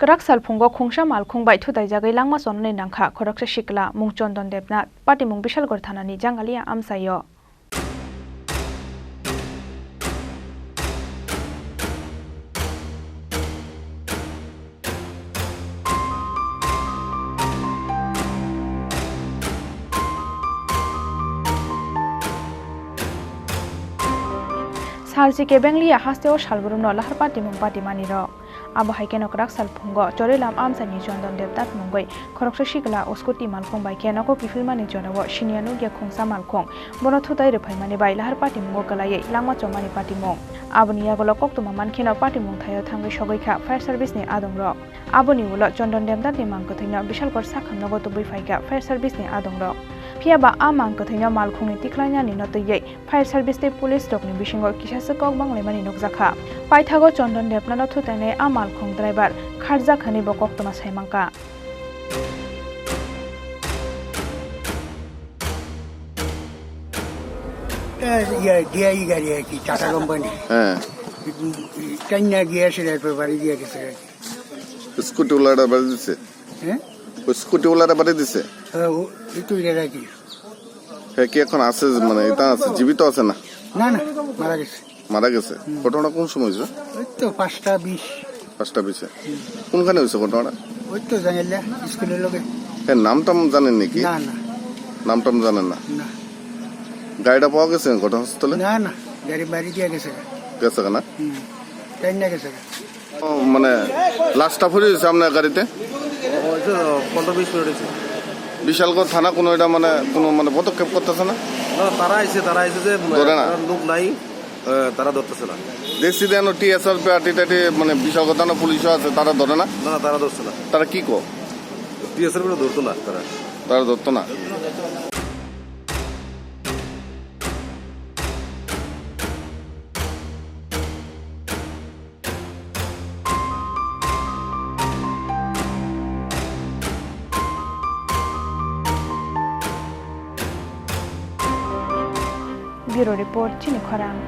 Kerak salphunggo khungsha malkhungbai thudai jagai langma sonne nangkha khoraksa shikla mungchon don debna party mung Bishalgor thanani jangalia amsayo Salsi ke benglia hasteo shalburuno lahar party mung party maniro abo haikeno kerak salphunggo chorelam amsani jondon debtat mungbai khoroksa shikla oskuti malkhung bai kenako kifilmani jonawo shinianu ge khungsa malkhung bono thudai rephaimani bai lahar party mungo kalai langma chomani party mung aboni yagolo koktuma mankhena party mung thayo thangai sogaikha fire service ni adongrok aboni ulo jondon debtat ni mangkothaina Bishalgor sakhamnago tubui phaika fire service ni adongrok Piaba amang kathaina malkhungni tiklanya ni notoi fire service te police rokni bisingo kisasa kok banglaimani nokjakha paithago chondon debna no thutaine malkhung driver kharja khani bo koktoma saimangka ये DI गाड़ी है कि Tata company कन्या gas rate पे बारी दिया किसे scooty वाला बारी दिसे हैं स्कूटी वाला बारी दिसे वो इतु इधर की है कि এখন আছে মানে এটা আছে জীবিত আছে না না না মারা গেছে ঘটনা কোন সময় হইছে ওই তো 5:20 5:20 কোনখানে হইছে ঘটনাটা ওই তো জানেলা স্কুলের লগে এর নামটাম জানেন নাকি না না নামটাম জানেন না না গাড়িটা পাওয়া গেছে ঘটনাস্থলে না না গাড়ি বাড়ি দিয়ে গেছে গেছে না কন্যা গেছে মানে লাস্টটা ফুরে সামনে গাড়িতে 15-20 মিনিট হয়েছে বিশালগড় থানা কোনো এটা মানে কোনো মানে পদক্ষেপ করতেছে না তারা আইছে যে ধরে না লোক নাই তারা ধরতেছে না দেখছি দেন টিএসআর পার্টি টাটি মানে বিশালগড় থানা পুলিশও আছে তারা ধরে না না তারা ধরছে না তারা কি কো টিএসআর গুলো ধরতো না তারা ধরতো না Bureau Report Chini Khorang